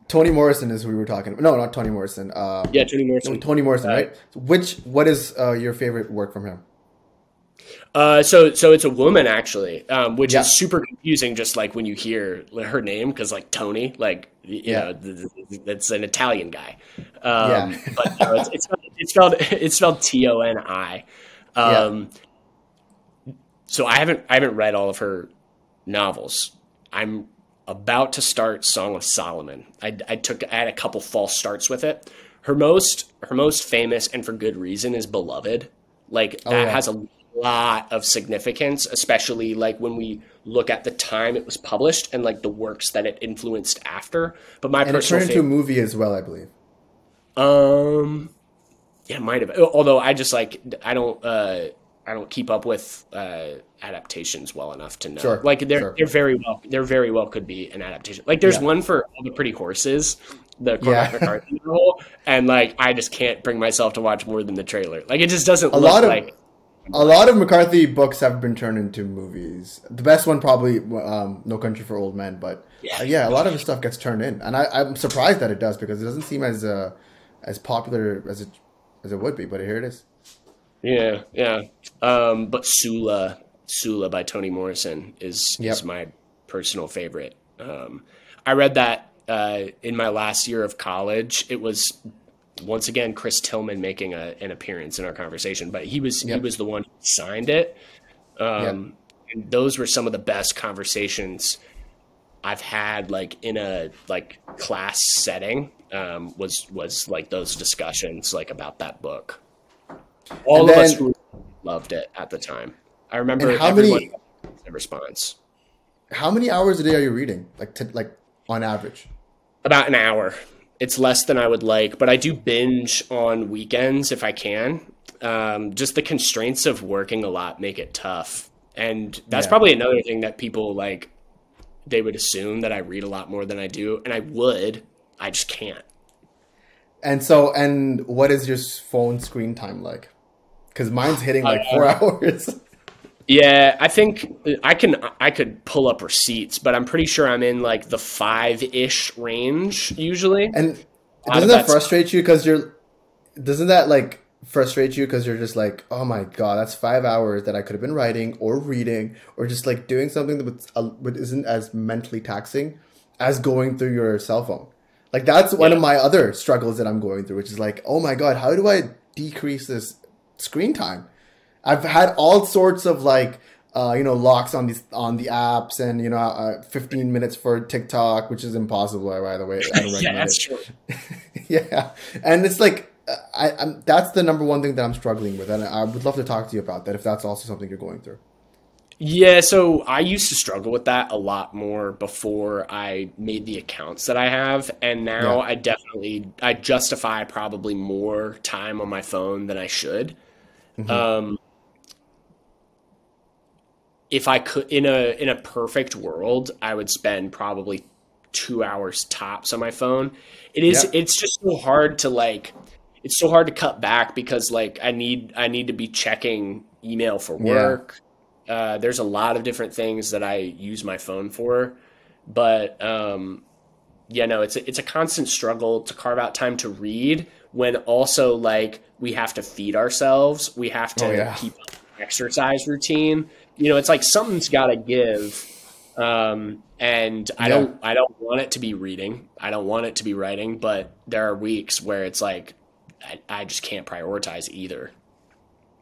Toni Morrison is who we were talking about. No, not Toni Morrison. Yeah, Toni Morrison. Toni Morrison, right? What is your favorite work from him? So it's a woman actually, which Yeah. is super confusing. Just like when you hear her name, because like Tony, like Yeah. that's an Italian guy. Yeah. But no, it's spelled Toni. Yeah. So I haven't read all of her novels. I'm about to start Song of Solomon. I had a couple false starts with it. Her most famous, and for good reason, is Beloved. Like that has a lot of significance, especially like when we look at the time it was published and like the works that it influenced after. But my And it personal turned into a movie as well, I believe. yeah, it might have. Although I don't keep up with adaptations well enough to know. Sure. Like Sure. there very well could be an adaptation. Like there's Yeah. one for All the Pretty Horses, the Cormac Yeah. McCarthy novel, and like I just can't bring myself to watch more than the trailer. Like it just doesn't A look lot of like. a lot of McCarthy books have been turned into movies. The best one probably No Country for Old Men, but Yeah. a lot of his stuff gets turned in, and I'm surprised that it does because it doesn't seem as popular as it would be. But here it is. Yeah, yeah. But Sula by Toni Morrison is my personal favorite. I read that in my last year of college. It was once again Chris Tillman making an appearance in our conversation, but he was the one who signed it. And those were some of the best conversations I've had, like in a like class setting. Was like those discussions like about that book. All of us who loved it at the time. I remember everyone had a response. How many hours a day are you reading? Like on average? About an hour. It's less than I would like, but I do binge on weekends if I can. Just the constraints of working a lot make it tough. And that's probably another thing that people like, they would assume that I read a lot more than I do. And I just can't. And what is your phone screen time like? Because mine's hitting like 4 hours. Yeah, I think I could pull up receipts, but I'm pretty sure I'm in like the 5-ish range usually. And doesn't that frustrate you? Because you're just like, oh my God, that's 5 hours that I could have been writing or reading or just like doing something that isn't as mentally taxing as going through your cell phone. Like that's one of my other struggles that I'm going through, which is like, oh my God, how do I decrease this screen time? I've had all sorts of like, locks on the apps and, 15 minutes for TikTok, which is impossible, by the way. I don't recommend that's it. true. Yeah. And it's like, that's the number one thing that I'm struggling with. And I would love to talk to you about that if that's also something you're going through. Yeah, so I used to struggle with that a lot more before I made the accounts that I have. And now I justify probably more time on my phone than I should. Mm-hmm. If I could, in a perfect world, I would spend probably 2 hours tops on my phone. It's just so hard to it's so hard to cut back because like I need to be checking email for work. There's a lot of different things that I use my phone for, but it's a constant struggle to carve out time to read when also like we have to feed ourselves. We have to keep up an exercise routine. It's like something's got to give. And I don't want it to be reading. I don't want it to be writing, but there are weeks where it's like, I just can't prioritize either.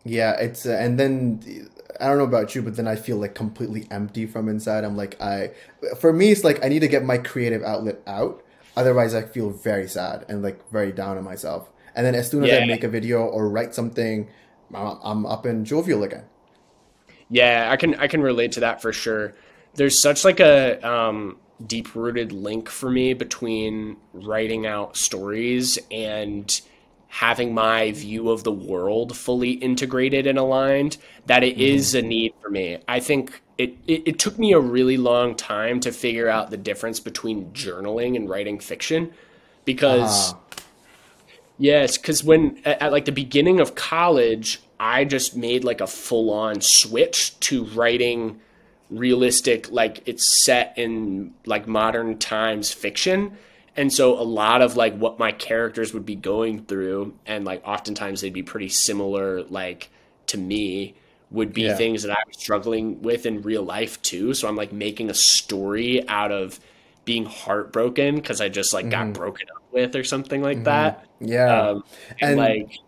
Yeah. It's, and then I don't know about you, but then I feel like completely empty from inside. I'm like, for me, it's like, I need to get my creative outlet out. Otherwise I feel very sad and like very down on myself. And then as soon as I make a video or write something, I'm up and jovial again. Yeah, I can relate to that for sure. There's such like a deep-rooted link for me between writing out stories and having my view of the world fully integrated and aligned, that it is a need for me. I think it took me a really long time to figure out the difference between journaling and writing fiction, because yes, because when at like the beginning of college, I just made like a full on switch to writing realistic, like it's set in like modern times fiction. And so a lot of like what my characters would be going through, and like oftentimes they'd be pretty similar, like to me, would be things that I was struggling with in real life too. So I'm like making a story out of being heartbroken because I just like got broken up with or something like that. And like,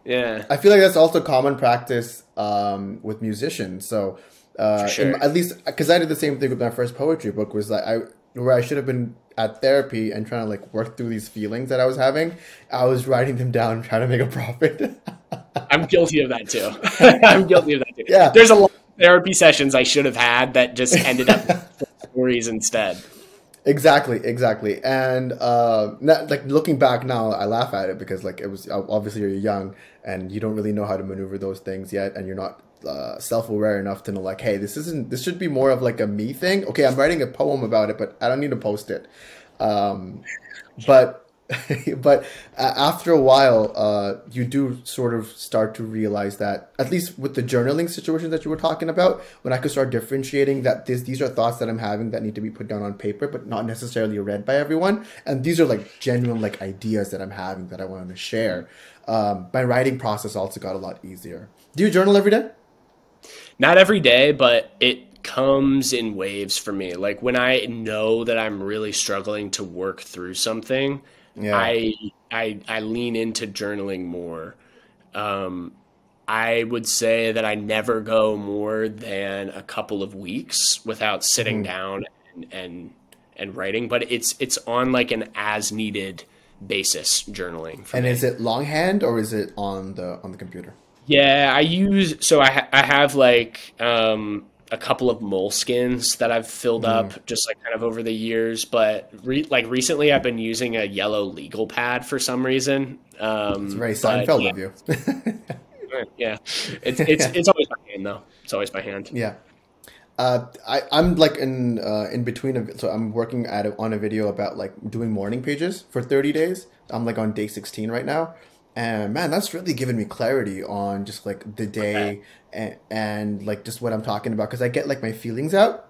I feel like that's also common practice with musicians. So for sure. at least because I did the same thing with my first poetry book, was that where I should have been at therapy and trying to like work through these feelings that I was having, I was writing them down, trying to make a profit. I'm guilty of that too. I'm guilty of that too. Yeah. There's a lot of therapy sessions I should have had that just ended up with stories instead. Exactly. And like looking back now, I laugh at it because like it was obviously you're young and you don't really know how to maneuver those things yet, and you're not self-aware enough to know like, hey, this should be more of like a me thing. Okay, I'm writing a poem about it, but I don't need to post it. But after a while, you do sort of start to realize that, at least with the journaling situation that you were talking about, when I could start differentiating that these are thoughts that I'm having that need to be put down on paper, but not necessarily read by everyone. And these are like genuine like ideas that I'm having that I wanted to share. My writing process also got a lot easier. Do you journal every day? Not every day, but it comes in waves for me. Like when I know that I'm really struggling to work through something, I lean into journaling more. I would say that I never go more than a couple of weeks without sitting down and writing, but it's on like an as needed basis journaling for me. Is it longhand or is it on the computer? Yeah, I have like a couple of moleskins that I've filled up just like kind of over the years, but recently I've been using a yellow legal pad for some reason. It's very Seinfeld of you. Yeah, it's always by hand though. It's always by hand. Yeah. I'm like in between so I'm working on a video about like doing morning pages for 30 days. I'm like on day 16 right now. And man, that's really given me clarity on just like the day and like just what I'm talking about. Cause I get like my feelings out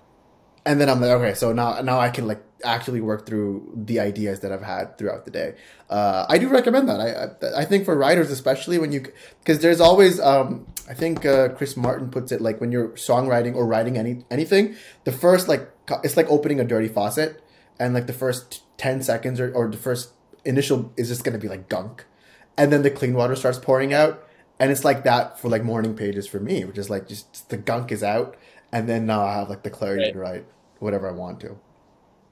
and then I'm like, okay, so now I can like actually work through the ideas that I've had throughout the day. I do recommend that. I think for writers, especially cause there's always, I think Chris Martin puts it like when you're songwriting or writing anything, the first like, it's like opening a dirty faucet and like the first 10 seconds or the first initial is just going to be like gunk. And then the clean water starts pouring out. And it's like that for like morning pages for me, which is like just the gunk is out. And then now I have like the clarity to write whatever I want to.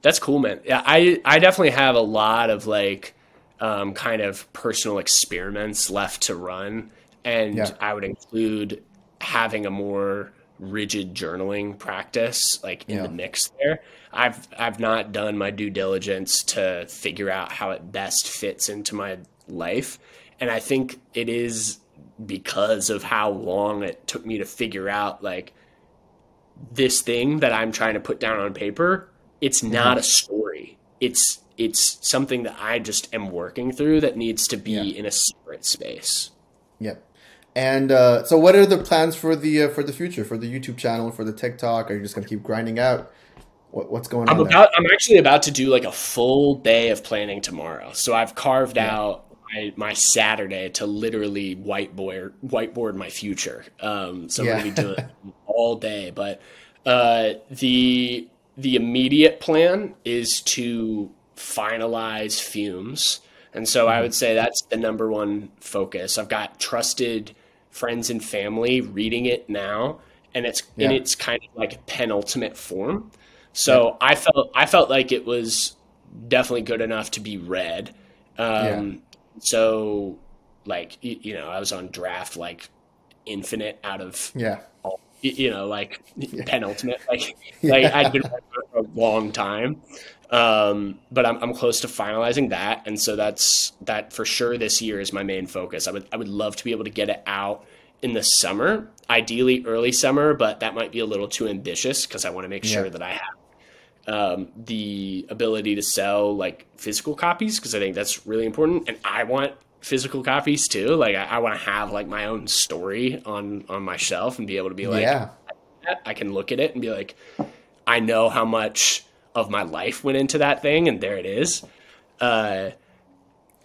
That's cool, man. Yeah, I definitely have a lot of like kind of personal experiments left to run. And I would include having a more rigid journaling practice like in the mix there. I've not done my due diligence to figure out how it best fits into my life. And I think it is because of how long it took me to figure out like this thing that I'm trying to put down on paper. It's not a story. It's something that I just am working through that needs to be in a separate space. Yep. And so what are the plans for the future, for the YouTube channel, for the TikTok? Are you just going to keep grinding out? What's going on there? I'm actually about to do like a full day of planning tomorrow. So I've carved out my Saturday to literally whiteboard my future. So I'm going to be doing it all day. But the immediate plan is to finalize Fumes. And so I would say that's the number one focus. I've got trusted friends and family reading it now, and it's in its kind of like penultimate form. So I felt like it was definitely good enough to be read. So like, I was on draft, like infinite out of all, like penultimate, like I'd been for a long time. But I'm close to finalizing that. And so that for sure this year is my main focus. I would love to be able to get it out in the summer, ideally early summer, but that might be a little too ambitious because I want to make sure that I have the ability to sell like physical copies, because I think that's really important. And I want physical copies too. Like I want to have like my own story on my shelf and be able to be like, I can look at it and be like, I know how much of my life went into that thing, and there it is.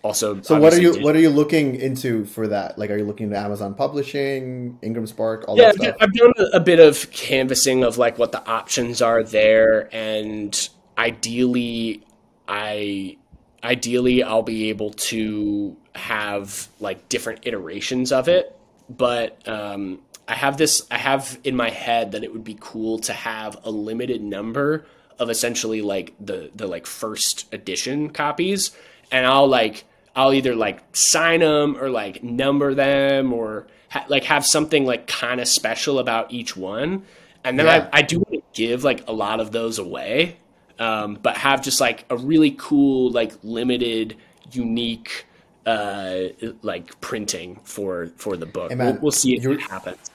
Also, so what are you looking into for that? Like, are you looking into Amazon Publishing, Ingram Spark, all that stuff? I've done a bit of canvassing of like what the options are there, and ideally I'll be able to have like different iterations of it. But I have in my head that it would be cool to have a limited number of essentially like the like first edition copies, and I'll either like sign them or like number them or like have something like kind of special about each one. And then I do want to give like a lot of those away, but have just like a really cool, like limited, unique, like printing for the book. Hey man, we'll see if it happens.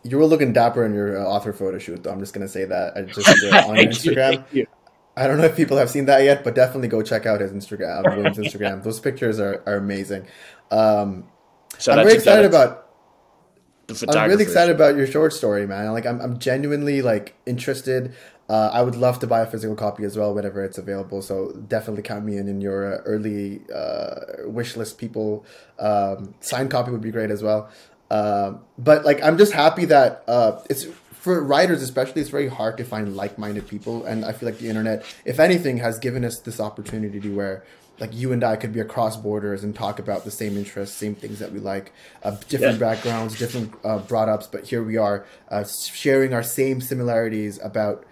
You were looking dapper in your author photo shoot, though. I'm just going to say that. I just did on Instagram. You. I don't know if people have seen that yet, but definitely go check out his Instagram. William's Instagram. Those pictures are amazing. I'm really excited about your short story, man. Like I'm genuinely like interested. I would love to buy a physical copy as well whenever it's available. So definitely count me in your early wish list. People, signed copy would be great as well. But like I'm just happy that it's for writers especially, it's very hard to find like-minded people, and I feel like the internet, if anything, has given us this opportunity where like you and I could be across borders and talk about the same interests, same things that we like, different backgrounds, different brought ups, but here we are sharing our same similarities about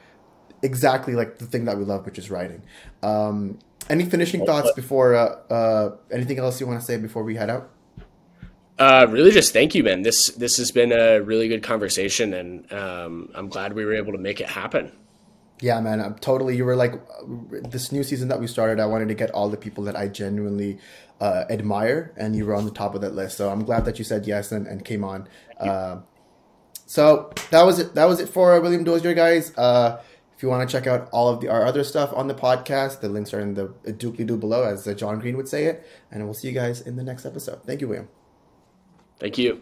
exactly like the thing that we love, which is writing. Any finishing thoughts before anything else you want to say before we head out? Really just thank you, man. This has been a really good conversation, and I'm glad we were able to make it happen. Yeah, man, you were like, this new season that we started, I wanted to get all the people that I genuinely admire, and you were on the top of that list. So I'm glad that you said yes and came on. So that was it for William Dozier, guys. If you want to check out all of our other stuff on the podcast, the links are in the doobly-doo below, as John Green would say it. And we'll see you guys in the next episode. Thank you, William. Thank you.